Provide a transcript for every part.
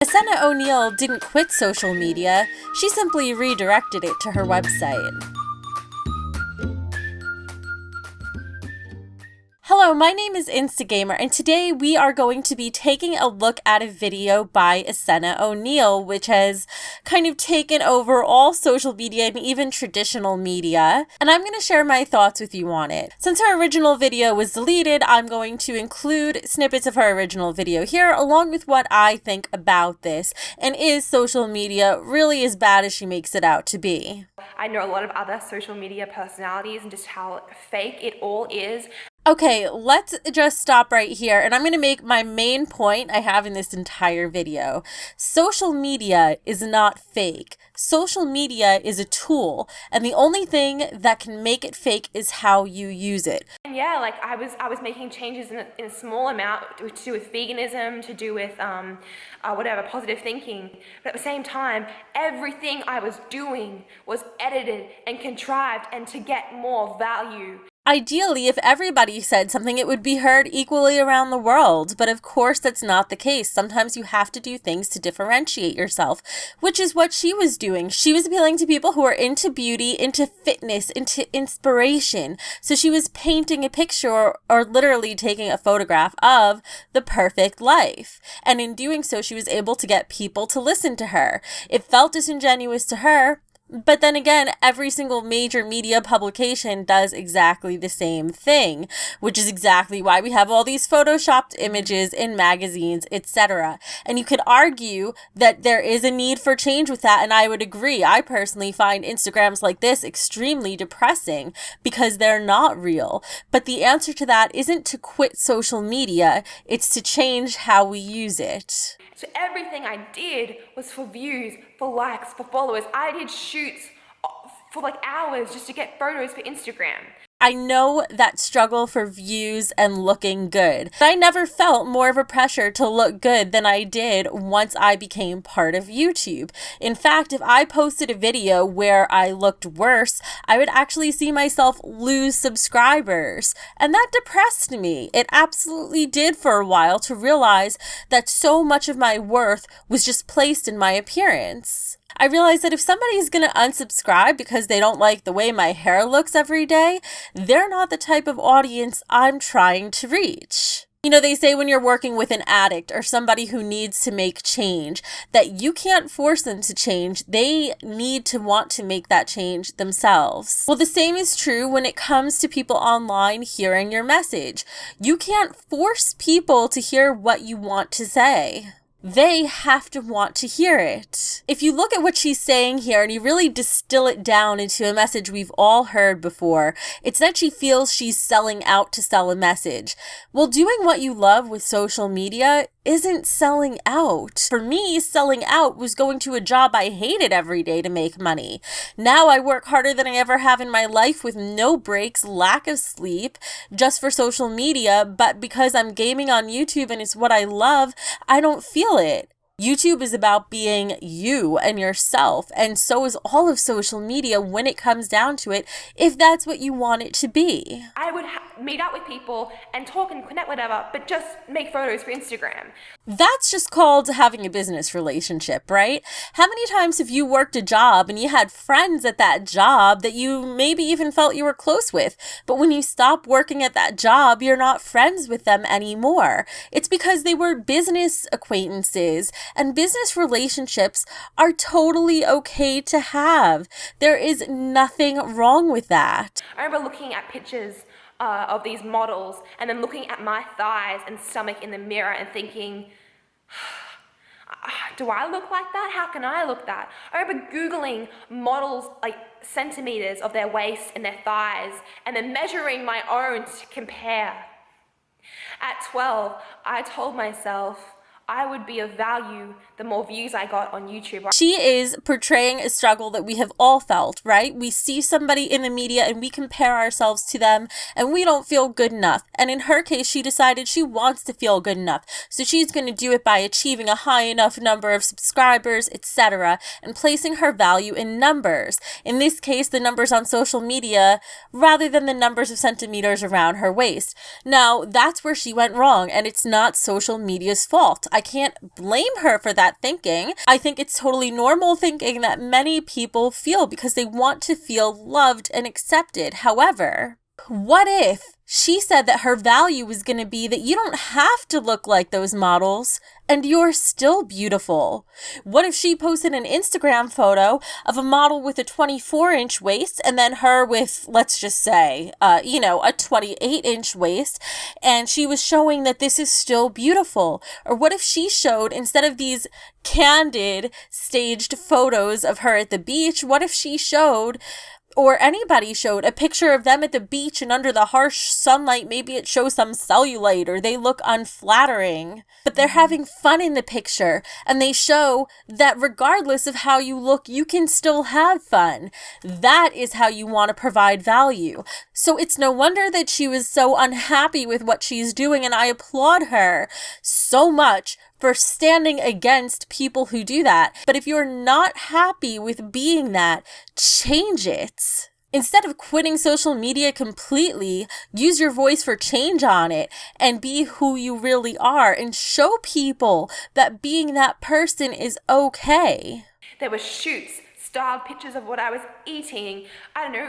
Essena O'Neill didn't quit social media, she simply redirected it to her website. Hello, my name is Instagamer, and today we are going to be taking a look at a video by Essena O'Neill, which has kind of taken over all social media and even traditional media, and I'm going to share my thoughts with you on it. Since her original video was deleted, I'm going to include snippets of her original video here, along with what I think about this, and is social media really as bad as she makes it out to be? I know a lot of other social media personalities and just how fake it all is. Okay, let's just stop right here, and I'm going to make my main point I have in this entire video. Social media is not fake. Social media is a tool, and the only thing that can make it fake is how you use it. And yeah, like I was making changes in a small amount to do with veganism, to do with whatever, positive thinking. But at the same time, everything I was doing was edited and contrived and to get more value. Ideally, if everybody said something, it would be heard equally around the world. But of course, that's not the case. Sometimes you have to do things to differentiate yourself, which is what she was doing. She was appealing to people who are into beauty, into fitness, into inspiration. So she was painting a picture or literally taking a photograph of the perfect life. And in doing so, she was able to get people to listen to her. It felt disingenuous to her. But then again, every single major media publication does exactly the same thing, which is exactly why we have all these photoshopped images in magazines, etc. And you could argue that there is a need for change with that, and I would agree. I personally find Instagrams like this extremely depressing because they're not real. But the answer to that isn't to quit social media, it's to change how we use it. So everything I did was for views, for likes, for followers. I did shoots for like hours just to get photos for Instagram. I know that struggle for views and looking good. I never felt more of a pressure to look good than I did once I became part of YouTube. In fact, if I posted a video where I looked worse, I would actually see myself lose subscribers. And that depressed me. It absolutely did for a while, to realize that so much of my worth was just placed in my appearance. I realized that if somebody's going to unsubscribe because they don't like the way my hair looks every day, they're not the type of audience I'm trying to reach. You know, they say when you're working with an addict or somebody who needs to make change, that you can't force them to change. They need to want to make that change themselves. Well, the same is true when it comes to people online hearing your message. You can't force people to hear what you want to say. They have to want to hear it. If you look at what she's saying here and you really distill it down into a message we've all heard before, it's that she feels she's selling out to sell a message. Well, doing what you love with social media isn't selling out. For me, selling out was going to a job I hated every day to make money. Now I work harder than I ever have in my life with no breaks, lack of sleep, just for social media, but because I'm gaming on YouTube and it's what I love, I don't feel it. YouTube is about being you and yourself, and so is all of social media when it comes down to it, if that's what you want it to be. I would meet up with people and talk and connect, whatever, but just make photos for Instagram. That's just called having a business relationship, right? How many times have you worked a job and you had friends at that job that you maybe even felt you were close with, but when you stop working at that job, you're not friends with them anymore? It's because they were business acquaintances. And business relationships are totally okay to have. There is nothing wrong with that. I remember looking at pictures of these models and then looking at my thighs and stomach in the mirror and thinking, do I look like that? How can I look that? I remember Googling models like centimeters of their waist and their thighs and then measuring my own to compare. At 12, I told myself I would be of value the more views I got on YouTube. She is portraying a struggle that we have all felt, right? We see somebody in the media and we compare ourselves to them and we don't feel good enough. And in her case, she decided she wants to feel good enough. So she's going to do it by achieving a high enough number of subscribers, etc., and placing her value in numbers. In this case, the numbers on social media rather than the numbers of centimeters around her waist. Now, that's where she went wrong, and it's not social media's fault. I can't blame her for that thinking. I think it's totally normal thinking that many people feel because they want to feel loved and accepted. However, what if she said that her value was going to be that you don't have to look like those models and you're still beautiful? What if she posted an Instagram photo of a model with a 24-inch waist and then her with, let's just say, a 28-inch waist, and she was showing that this is still beautiful? Or what if she showed, instead of these candid, staged photos of her at the beach, what if she showed, or anybody showed, a picture of them at the beach and under the harsh sunlight? Maybe it shows some cellulite or they look unflattering, but they're having fun in the picture, and they show that regardless of how you look, you can still have fun. That is how you want to provide value. So it's no wonder that she was so unhappy with what she's doing, and I applaud her so much for standing against people who do that. But if you're not happy with being that, change it. Instead of quitting social media completely, use your voice for change on it and be who you really are and show people that being that person is okay. There were shoots, styled pictures of what I was eating,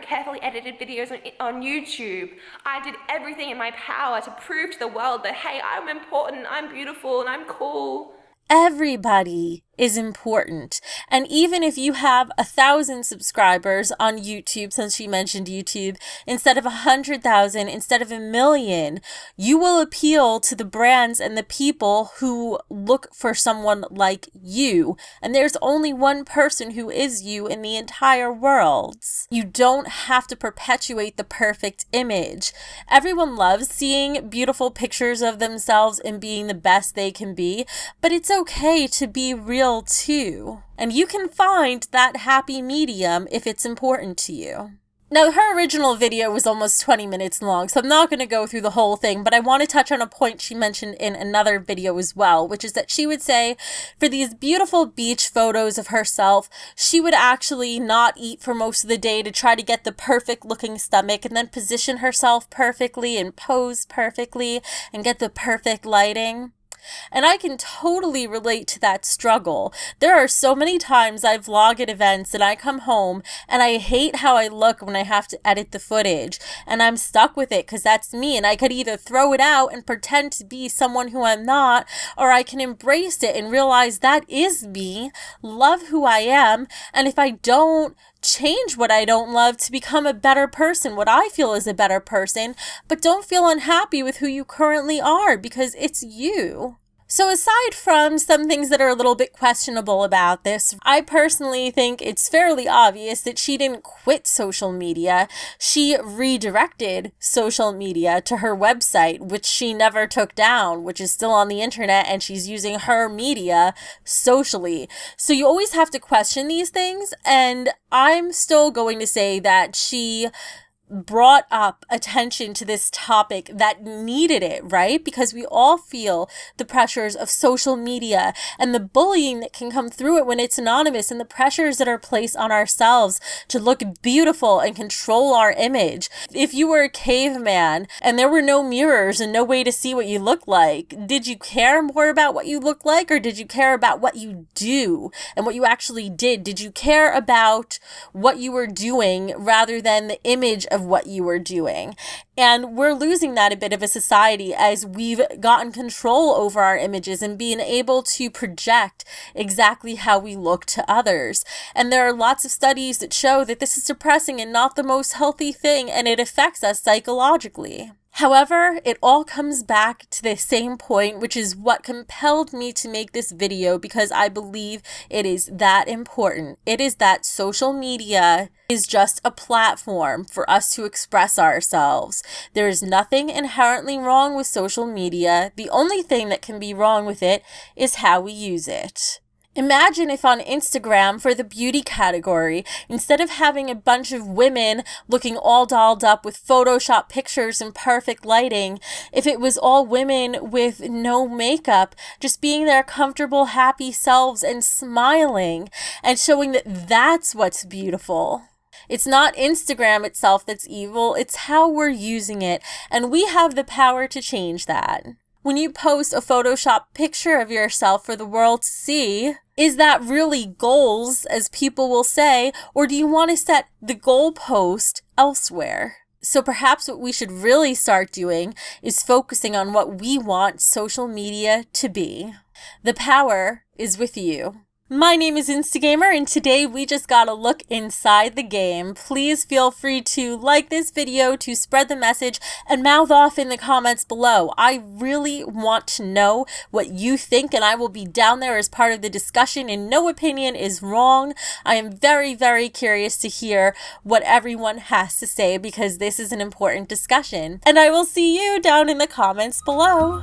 carefully edited videos on YouTube. I did everything in my power to prove to the world that, hey, I'm important, I'm beautiful, and I'm cool. Everybody is important. And even if you have 1,000 subscribers on YouTube, since she mentioned YouTube, instead of 100,000, instead of 1 million, you will appeal to the brands and the people who look for someone like you. And there's only one person who is you in the entire world. You don't have to perpetuate the perfect image. Everyone loves seeing beautiful pictures of themselves and being the best they can be, but it's okay to be real too. And you can find that happy medium if it's important to you. Now, her original video was almost 20 minutes long, so I'm not going to go through the whole thing, but I want to touch on a point she mentioned in another video as well, which is that she would say for these beautiful beach photos of herself, she would actually not eat for most of the day to try to get the perfect looking stomach and then position herself perfectly and pose perfectly and get the perfect lighting. And I can totally relate to that struggle. There are so many times I vlog at events and I come home and I hate how I look when I have to edit the footage. And I'm stuck with it because that's me. And I could either throw it out and pretend to be someone who I'm not, or I can embrace it and realize that is me, love who I am. And if I don't change what I don't love to become a better person, what I feel is a better person, but don't feel unhappy with who you currently are because it's you. So aside from some things that are a little bit questionable about this, I personally think it's fairly obvious that she didn't quit social media. She redirected social media to her website, which she never took down, which is still on the internet, and she's using her media socially. So you always have to question these things, and I'm still going to say that she brought up attention to this topic that needed it, right? Because we all feel the pressures of social media and the bullying that can come through it when it's anonymous, and the pressures that are placed on ourselves to look beautiful and control our image. If you were a caveman and there were no mirrors and no way to see what you look like, did you care more about what you look like, or did you care about what you do and what you actually did? Did you care about what you were doing rather than the image of what you were doing? And we're losing that a bit of a society as we've gotten control over our images and being able to project exactly how we look to others. And there are lots of studies that show that this is depressing and not the most healthy thing, and it affects us psychologically. However, it all comes back to the same point, which is what compelled me to make this video, because I believe it is that important. It is that social media is just a platform for us to express ourselves. There is nothing inherently wrong with social media. The only thing that can be wrong with it is how we use it. Imagine if on Instagram for the beauty category, instead of having a bunch of women looking all dolled up with Photoshop pictures and perfect lighting, if it was all women with no makeup, just being their comfortable, happy selves and smiling and showing that that's what's beautiful. It's not Instagram itself that's evil, it's how we're using it, and we have the power to change that. When you post a Photoshop picture of yourself for the world to see, is that really goals, as people will say, or do you want to set the goalpost elsewhere? So perhaps what we should really start doing is focusing on what we want social media to be. The power is with you. My name is Instagamer, and today we just got a look inside the game. Please feel free to like this video to spread the message and mouth off in the comments below. I really want to know what you think, and I will be down there as part of the discussion, and no opinion is wrong. I am very, very curious to hear what everyone has to say because this is an important discussion. And I will see you down in the comments below.